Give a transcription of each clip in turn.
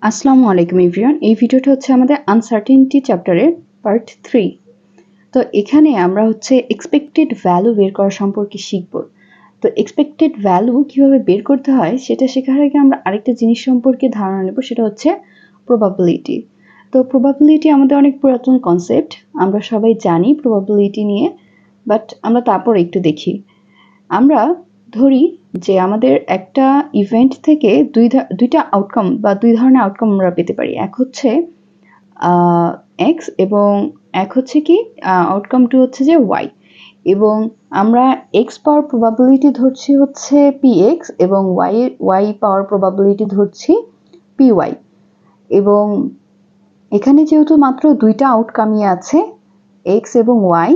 আসসালামু আলাইকুম এভরিওয়ান। এই ভিডিওটা হচ্ছে আমাদের আনসার্টেনটি চ্যাপ্টারের পার্ট 3। তো এখানে আমরা হচ্ছে এক্সপেক্টেড ভ্যালু বের করা সম্পর্কে শিখব। তো এক্সপেক্টেড ভ্যালু কিভাবে বের করতে হয় সেটা শেখার আগে আমরা আরেকটা জিনিস সম্পর্কে ধারণা নেব, সেটা হচ্ছে প্রবাবিলিটি। তো প্রবাবিলিটি আমাদের অনেক পুরাতন কনসেপ্ট, আমরা সবাই জানি প্রবাবিলিটি নিয়ে, বাট আমরা তারপর একটু দেখি। আমরা ধরি যে আমাদের একটা ইভেন্ট থেকে দুইটা আউটকাম বা দুই ধরনের আউটকাম আমরা পেতে পারি। এক হচ্ছে এক্স এবং এক হচ্ছে কি আউটকাম টু হচ্ছে যে ওয়াই, এবং আমরা এক্স পাওয়ার প্রবাবিলিটি ধরছি হচ্ছে পি এক্স এবং ওয়াই পাওয়ার প্রবাবিলিটি ধরছি পি ওয়াই। এবং এখানে যেহেতু মাত্র দুইটা আউটকামই আছে এক্স এবং ওয়াই,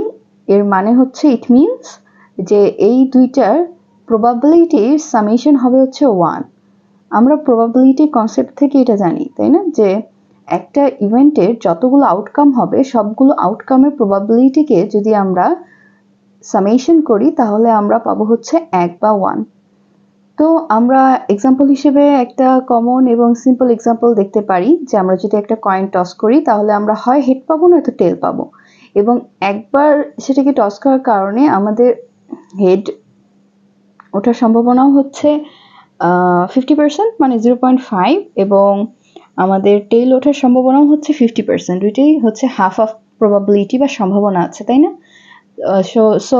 এর মানে হচ্ছে ইট মিনস যে এই দুইটার প্রবাবিলিটির সামেশন হবে হচ্ছে 1। আমরা প্রবাবিলিটি কনসেপ্ট থেকে এটা জানি, তাই না, যে একটা ইভেন্টের যতগুলো আউটকাম হবে সবগুলো আউটকামের প্রবাবিলিটিকে যদি আমরা সামেশন করি তাহলে আমরা পাবো হচ্ছে 1 বা 1। তো আমরা এক্সাম্পল হিসেবে একটা কমন এবং সিম্পল এক্সাম্পল দেখতে পারি যে আমরা যদি একটা কয়েন টস করি তাহলে আমরা হয় হেড পাবো নয়তো টেল পাবো, এবং একবার সেটাকে টস করার কারণে আমাদের হেড ওঠার সম্ভাবনাও হচ্ছে 50%, মানে 0.5, এবং আমাদের টেল ওঠার সম্ভাবনাও হচ্ছে 50%। দুইটাই হচ্ছে হাফ অফ প্রবাবিলিটি বা সম্ভাবনা আছে, তাই না? সো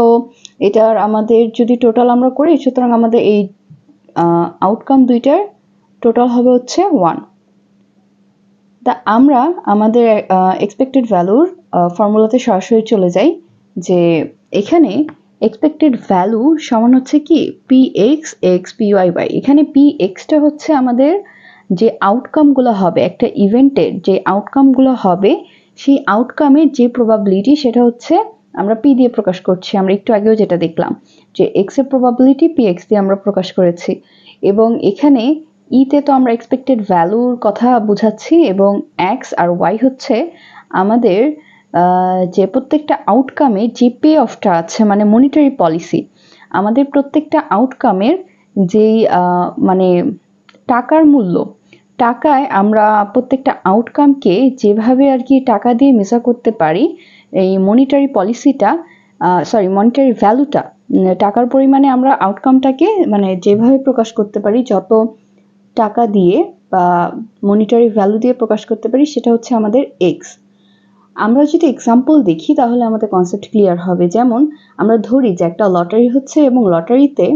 এটার আমাদের যদি টোটাল আমরা করি, সুতরাং আমাদের এই আউটকাম দুইটার টোটাল হবে হচ্ছে 1। তা আমরা আমাদের এক্সপেক্টেড ভ্যালুর ফর্মুলাতে সরাসরি চলে যাই, যে এখানে এক্সপেক্টেড ভ্যালু সমান হচ্ছে কি P X X P Y Y. এখানে পি এক্সটা হচ্ছে আমাদের যে আউটকামগুলো হবে, একটা ইভেন্টের যে আউটকামগুলো হবে সেই আউটকামের যে প্রবাবিলিটি সেটা হচ্ছে আমরা পি দিয়ে প্রকাশ করছি। আমরা একটু আগেও যেটা দেখলাম যে এক্স এর প্রবাবিলিটি পি এক্স দিয়ে আমরা প্রকাশ করেছি, এবং এখানে ইতে তো আমরা এক্সপেক্টেড ভ্যালুর কথা বুঝাচ্ছি, এবং এক্স আর ওয়াই হচ্ছে আমাদের যে প্রত্যেকটা আউটকামে যে পে অফটা আছে, মানে মনিটারি পলিসি, আমাদের প্রত্যেকটা আউটকামের যেই মানে টাকার মূল্য, টাকায় আমরা প্রত্যেকটা আউটকামকে যেভাবে আর কি টাকা দিয়ে মেজার করতে পারি, এই মনিটারি পলিসিটা মনিটারি ভ্যালুটা, টাকার পরিমাণে আমরা আউটকামটাকে মানে যেভাবে প্রকাশ করতে পারি, যত টাকা দিয়ে বা মনিটারি ভ্যালু দিয়ে প্রকাশ করতে পারি, সেটা হচ্ছে আমাদের এক্স। আমরা যদি এক্সাম্পল দেখি তাহলে আমাদের কনসেপ্ট ক্লিয়ার হবে। যেমন আমরা ধরি যে একটা লটারি হচ্ছে এবং লটারিতে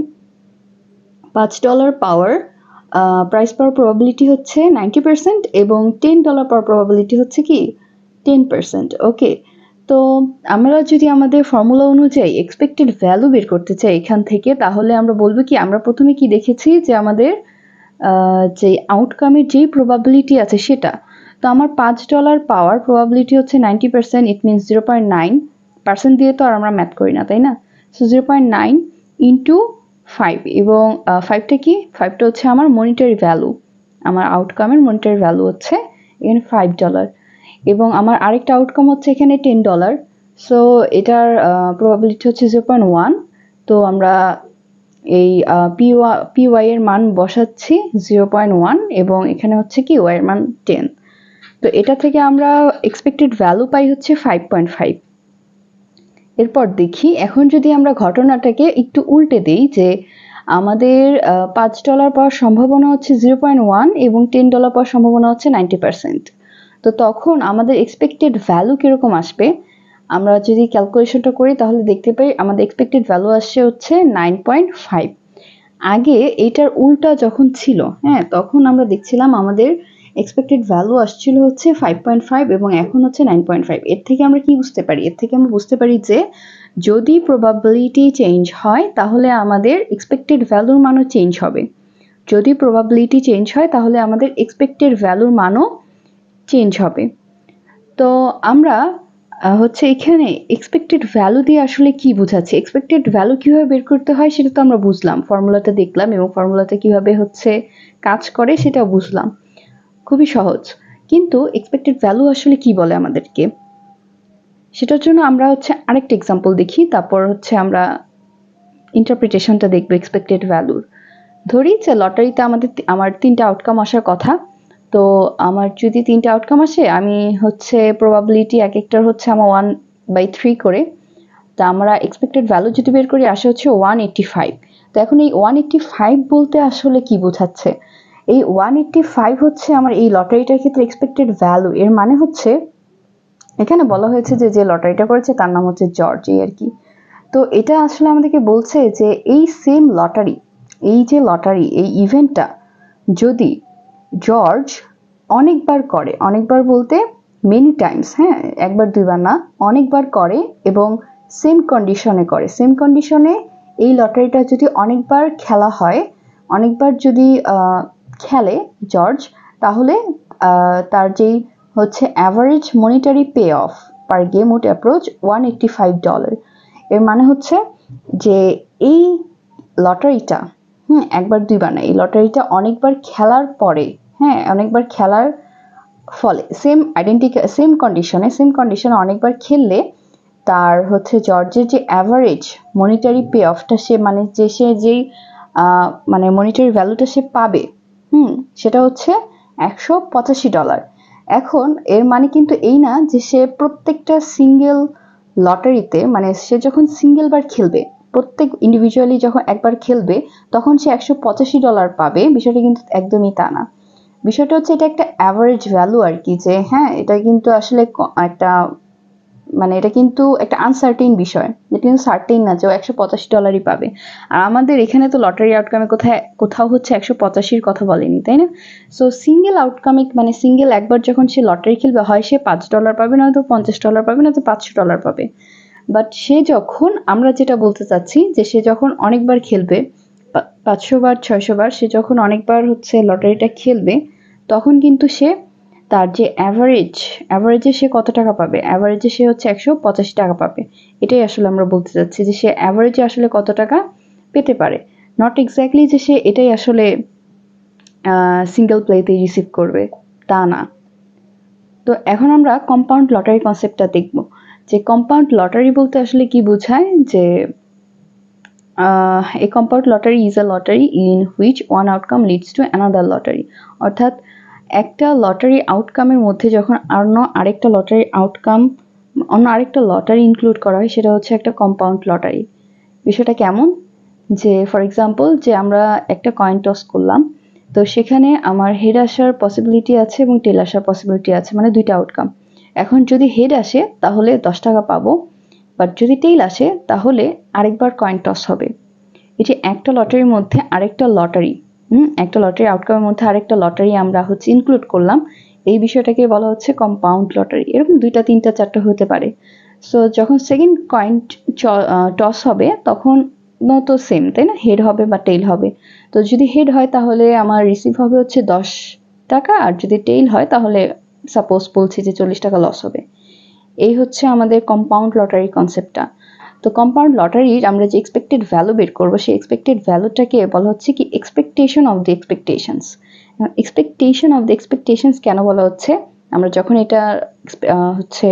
$5 পাওয়ার প্রাইস পাওয়ার প্রবাবিলিটি হচ্ছে 90% এবং $10 পাওয়ার প্রবাবিলিটি হচ্ছে কি 10%। ওকে, তো আমরা যদি আমাদের ফর্মুলা অনুযায়ী এক্সপেক্টেড ভ্যালু বের করতে চাই এখান থেকে, তাহলে আমরা বলবো কি, আমরা প্রথমে কি দেখেছি যে আমাদের যে আউটকামের যেই প্রবাবিলিটি আছে সেটা। তো আমার $5 পাওয়ার প্রবাবিলিটি হচ্ছে 90%, ইট মিনস 0.9% দিয়ে তো আর আমরা ম্যাথ করি না, তাই না? সো 0.9 ইন্টু 5, এবং 5টা কি, 5টা হচ্ছে আমার মনিটারি ভ্যালু, আমার আউটকামের মনিটারি ভ্যালু হচ্ছে এখানে $5, এবং আমার আরেকটা আউটকাম হচ্ছে এখানে $10। সো এটার প্রবাবিলিটি হচ্ছে 0.1। তো আমরা এই পি ওয়াই এর মান বসাচ্ছি 0.1, এবং এখানে হচ্ছে কি ওয়াই এর মান 10। তো এটা থেকে আমরা এক্সপেক্টেড ভ্যালু পাই হচ্ছে 5.5। এরপর দেখি, এখন যদি আমরা ঘটনাটাকে একটু উল্টে দিই, যে আমাদের $5 পাওয়ার সম্ভাবনা হচ্ছে 0.1 এবং $10 পাওয়ার সম্ভাবনা হচ্ছে 90%। তো তখন আমাদের এক্সপেক্টেড ভ্যালু কিরকম আসবে? আমরা যদি ক্যালকুলেশনটা করি তাহলে দেখতে পাই আমাদের এক্সপেক্টেড ভ্যালু আসছে হচ্ছে 9.5। আগে এটার উল্টা যখন ছিল, হ্যাঁ, তখন আমরা দেখছিলাম আমাদের এক্সপেক্টেড ভ্যালু আসছিল হচ্ছে 5.5 এবং এখন হচ্ছে 9.5। এর থেকে আমরা কি বুঝতে পারি? এর থেকে আমরা বুঝতে পারি যে যদি প্রবাবিলিটি চেঞ্জ হয় তাহলে আমাদের এক্সপেক্টেড ভ্যালুর মানও চেঞ্জ হবে। যদি প্রবাবিলিটি চেঞ্জ হয় তাহলে আমাদের এক্সপেক্টেড ভ্যালুর মানও চেঞ্জ হবে। তো আমরা হচ্ছে এখানে এক্সপেক্টেড ভ্যালু দিয়ে আসলে কি বোঝাচ্ছে, এক্সপেক্টেড ভ্যালু কিভাবে বের করতে হয় সেটা তো আমরা বুঝলাম, ফর্মুলাটা দেখলাম, এবং ফর্মুলাটা কিভাবে হচ্ছে কাজ করে সেটাও বুঝলাম, খুবই সহজ। কিন্তু এক্সপেক্টেড ভ্যালু আসলে কি বলে আমাদেরকে, সেটার জন্য আমরা হচ্ছে আরেকটা এক্সাম্পল দেখি, তারপর হচ্ছে আমরা ইন্টারপ্রিটেশনটা দেখবো এক্সপেক্টেড ভ্যালুর। ধরি যে লটারিতে আমার 3টা আউটকাম আসার কথা, তো আমার যদি 3টা আউটকাম আসে, আমি হচ্ছে প্রবাবিলিটি এক একটার হচ্ছে আমার 1/3 করে। তো আমরা এক্সপেক্টেড ভ্যালু যদি বের করি আসে হচ্ছে 185। তো এখন এই 185 বলতে আসলে কি বোঝাচ্ছে? এই 185 হচ্ছে আমার এই লটারিটার ক্ষেত্রে এক্সপেক্টেড ভ্যালু। এর মানে হচ্ছে এখানে বলা হয়েছে যে লটারিটা করেছে তার নাম হচ্ছে জর্জ, এই আর কি। তো এটা আসলে আমাদেরকে বলছে যে এই সেম লটারি, এই যে লটারি, এই ইভেন্টটা যদি জর্জ অনেকবার করে, অনেকবার বলতে মেনি টাইমস, হ্যাঁ, একবার দুইবার না, অনেকবার করে এবং সেম কন্ডিশনে করে, সেম কন্ডিশনে এই লটারিটা যদি অনেকবার খেলা হয়, অনেকবার যদি খেলে জর্জ, তাহলে তার যেই হচ্ছে average monetary payoff per game would approach $185। এর মানে হচ্ছে যে এই লটারিটা, একবার দুইবার না, এই লটারিটা অনেকবার খেলার পরে, হ্যাঁ, অনেকবার খেলার ফলে সেম কন্ডিশনে অনেকবার খেললে তার হচ্ছে জর্জের যে অ্যাভারেজ মনিটারি পে অফটা সে মানে যে সে যেই মানে মনিটারি ভ্যালুটা সে পাবে, সেটা হচ্ছে $185। এখন এর মানে কিন্তু এই না যে সে প্রত্যেকটা সিঙ্গেল লটারিতে, মানে সে যখন সিঙ্গেল বার খেলবে, প্রত্যেক ইন্ডিভিজুয়ালি যখন একবার খেলবে তখন সে $185 পাবে, বিষয়টা কিন্তু একদমই তা না। বিষয়টা হচ্ছে এটা একটা অ্যাভারেজ ভ্যালু আর কি, যে হ্যাঁ এটা কিন্তু আসলে একটা মানে এটা কিন্তু একটা আনসার্টেইন বিষয়, এটা কিন্তু সার্টেইন না যে ও $185 পাবে। আর আমাদের এখানে তো লটারি আউটকামে কোথাও হচ্ছে 185-র কথা বলেনি, তাই না? সো সিঙ্গেল আউটকামে মানে সিঙ্গেল একবার যখন সে লটারি খেলবে, হয় সে $5 পাবে, নয়তো $50 পাবে, নয়তো $500 পাবে। বাট সে যখন, আমরা যেটা বলতে চাচ্ছি যে সে যখন অনেকবার খেলবে, 500 বার 600 বার সে যখন অনেকবার হচ্ছে লটারিটা খেলবে, তখন কিন্তু সে তার যে অ্যাভারেজে সে কত টাকা পাবে, অ্যাভারেজে সে হচ্ছে $185 পাবে। এটাই আসলে আমরা বলতে চাচ্ছি যে সে অ্যাভারেজে আসলে কত টাকা পেতে পারে, নট এক্স্যাক্টলি যে সে এটাই আসলে সিঙ্গেল প্লেতে রিসিভ করবে, তা না। তো এখন আমরা কম্পাউন্ড লটারি কনসেপ্টটা দেখব, যে কম্পাউন্ড লটারি বলতে আসলে কি বোঝায়। যে a compound lottery is a lottery in which one outcome leads to another lottery, অর্থাৎ একটা লটারি আউটকামের মধ্যে যখন অন্য আরেকটা লটারি ইনক্লুড করা হয়, সেটা হচ্ছে একটা কম্পাউন্ড লটারি। বিষয়টা কেমন? যে ফর এক্সাম্পল, যে আমরা একটা কয়েন টস করলাম, তো সেখানে আমার হেড আসার পসিবিলিটি আছে এবং টেল আসার পসিবিলিটি আছে, মানে দুইটা আউটকাম। এখন যদি হেড আসে তাহলে $10 পাবো, বাট যদি টেল আসে তাহলে আরেকবার কয়েন টস হবে। এটি একটা লটারির মধ্যে আরেকটা লটারি, একটা লটারি আউটকামের মধ্যে আরেকটা লটারি আমরা হচ্ছে ইনক্লুড করলাম, এই বিষয়টাকে বলা হচ্ছে কম্পাউন্ড লটারি। এরকম 2টা 3টা 4টা হতে পারে। সো যখন সেকেন্ড কয়েন টস হবে তখন তো সেম, তাই না? হেড হবে বা টেইল হবে। তো যদি হেড হয় তাহলে আমার রিসিভ হবে হচ্ছে $10, আর যদি টেইল হয় তাহলে সাপোজ বলছি যে $40 লস হবে। এই হচ্ছে আমাদের কম্পাউন্ড লটারি কনসেপ্টটা। তো কম্পাউন্ড লটারির আমরা যে এক্সপেক্টেড ভ্যালু বের করবো, সেই এক্সপেক্টেড ভ্যালুটাকে বলা হচ্ছে কি expectation of the expectations. Expectation of the expectations কেন বলা হচ্ছে? আমরা যখন এটা হচ্ছে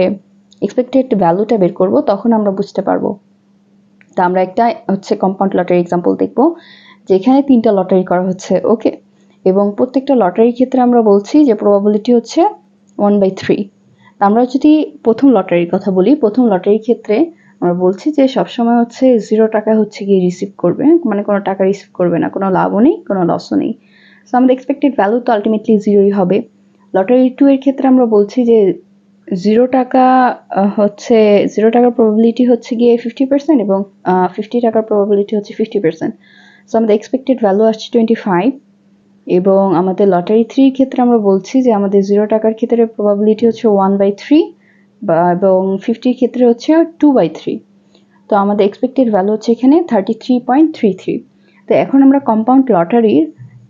এক্সপেক্টেড ভ্যালুটা বের করব তখন আমরা বুঝতে পারবো। তো আমরা একটা হচ্ছে কম্পাউন্ড লটারি এক্সাম্পল দেখবো, যেখানে 3টা লটারি করা হচ্ছে, ওকে, এবং প্রত্যেকটা লটারির ক্ষেত্রে আমরা বলছি যে প্রবাবিলিটি হচ্ছে 1/3। আমরা যদি প্রথম লটারির কথা বলি, প্রথম লটারির ক্ষেত্রে আমরা বলছি যে সবসময় হচ্ছে $0 হচ্ছে গিয়ে রিসিভ করবে, মানে কোনো টাকা রিসিভ করবে না, কোনো লাভও নেই, কোনো লসও নেই। সো আমাদের এক্সপেক্টেড ভ্যালু তো আলটিমেটলি 0ই হবে। লটারি 2 এর ক্ষেত্রে আমরা বলছি যে $0 হচ্ছে $0 প্রবাবিলিটি হচ্ছে গিয়ে 50% এবং $50 প্রবাবিলিটি হচ্ছে 50%। সো আমাদের এক্সপেক্টেড ভ্যালু আসছে 25। এবং আমাদের লটারি 3 এর ক্ষেত্রে আমরা বলছি যে আমাদের $0 ক্ষেত্রে প্রবাবিলিটি হচ্ছে 1/3 এবং 50 ক্ষেত্রে হচ্ছে 2/3। তো আমাদের এক্সপেক্টেড ভ্যালু হচ্ছে এখানে 33.33। তো এখন আমরা কম্পাউন্ড লটারির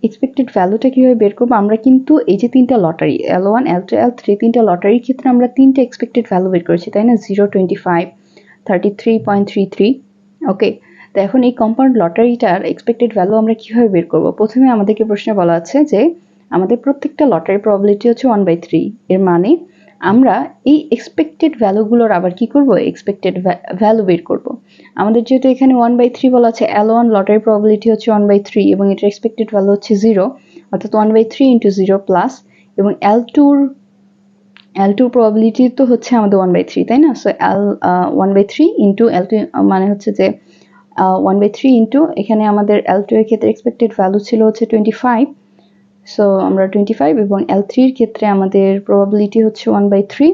এক্সপেক্টেড ভ্যালুটা কিভাবে বের করবো? আমরা কিন্তু এই যে 3টা লটারি L1 L2 L3, 3টা লটারির ক্ষেত্রে আমরা 3টা এক্সপেক্টেড ভ্যালু বের করেছি, তাই না? 0, 25, 33.33। ওকে, তো এখন এই কম্পাউন্ড লটারিটার এক্সপেক্টেড ভ্যালু আমরা কিভাবে বের করব? প্রথমে আমাদেরকে প্রশ্নে বলা আছে যে আমাদের প্রত্যেকটা লটারি প্রবাবিলিটি হচ্ছে 1/3। এর মানে আমরা এই এক্সপেক্টেড ভ্যালুগুলোর আবার কি করব? এক্সপেক্টেড ভ্যালু বের করব। আমাদের যেহেতু এখানে 1/3 বলা আছে, L1 লটারি প্রবাবিলিটি হচ্ছে 1/3 এবং এটার এক্সপেক্টেড ভ্যালু হচ্ছে 0, অর্থাৎ 1/3 × 0 প্লাস এবং L2 প্রবাবিলিটি তো হচ্ছে আমাদের 1/3, তাই না? সো 1/3 ইন্টু L2 মানে হচ্ছে যে 1/3 ইন্টু এখানে আমাদের L2 এর ক্ষেত্রে এক্সপেক্টেড ভ্যালু ছিল হচ্ছে 25, সো আমরা 25, এবং L3 এর ক্ষেত্রে আমাদের প্রবাবিলিটি হচ্ছে 1/3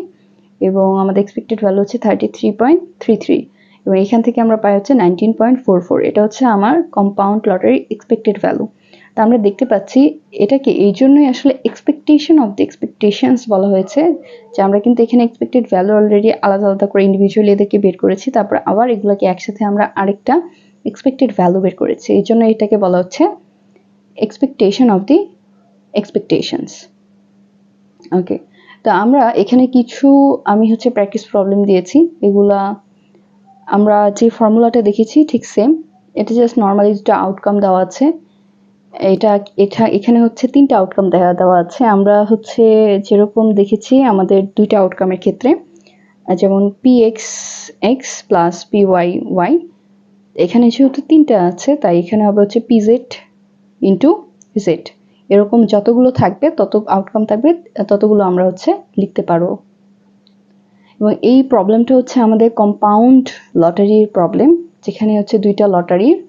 এবং আমাদের এক্সপেক্টেড ভ্যালু হচ্ছে 33.33, এবং এখান থেকে আমরা পাই হচ্ছে 19.44। এটা হচ্ছে আমার কম্পাউন্ড লটারি এক্সপেক্টেড ভ্যালু। তা আমরা দেখতে পাচ্ছি এটাকে এই জন্যই আসলে এক্সপেকটেশন অফ দ্য এক্সপেকটেশনস বলা হয়েছে, যে আমরা কিন্তু এখানে এক্সপেক্টেড ভ্যালু অলরেডি আলাদা আলাদা করে ইন্ডিভিজুয়ালি এদেরকে বের করেছি, তারপর আবার এগুলোকে একসাথে আমরা আরেকটা এক্সপেক্টেড ভ্যালু বের করেছি, এই জন্য এটাকে বলা হচ্ছে এক্সপেকটেশন অফ দি এক্সপেকটেশনস। ওকে, তো আমরা এখানে কিছু আমি হচ্ছে প্র্যাকটিস প্রবলেম দিয়েছি, এগুলা আমরা যে ফর্মুলাটা দেখেছি ঠিক সেম, এটা জাস্ট নর্মালি দুটো আউটকাম দেওয়া আছে। এটা এখানে হচ্ছে 3টা আউটকাম দেওয়া আছে। আমরা হচ্ছে যেরকম দেখেছি আমাদের 2টা আউটকামের ক্ষেত্রে, যেমন px প্লাস py, এখানে যেহেতু 3টা আছে তাই এখানে হবে হচ্ছে pz ইন্টু z। এরকম যতগুলো থাকবে তত আউটকাম থাকবে ততগুলো আমরা হচ্ছে লিখতে পারবো। এবং এই প্রবলেমটা হচ্ছে আমাদের কম্পাউন্ড লটারির প্রবলেম, যেখানে হচ্ছে 2টা লটারির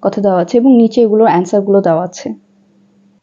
কথা দেওয়া আছে এবং নিচে এগুলোর অ্যান্সারগুলো দেওয়া আছে।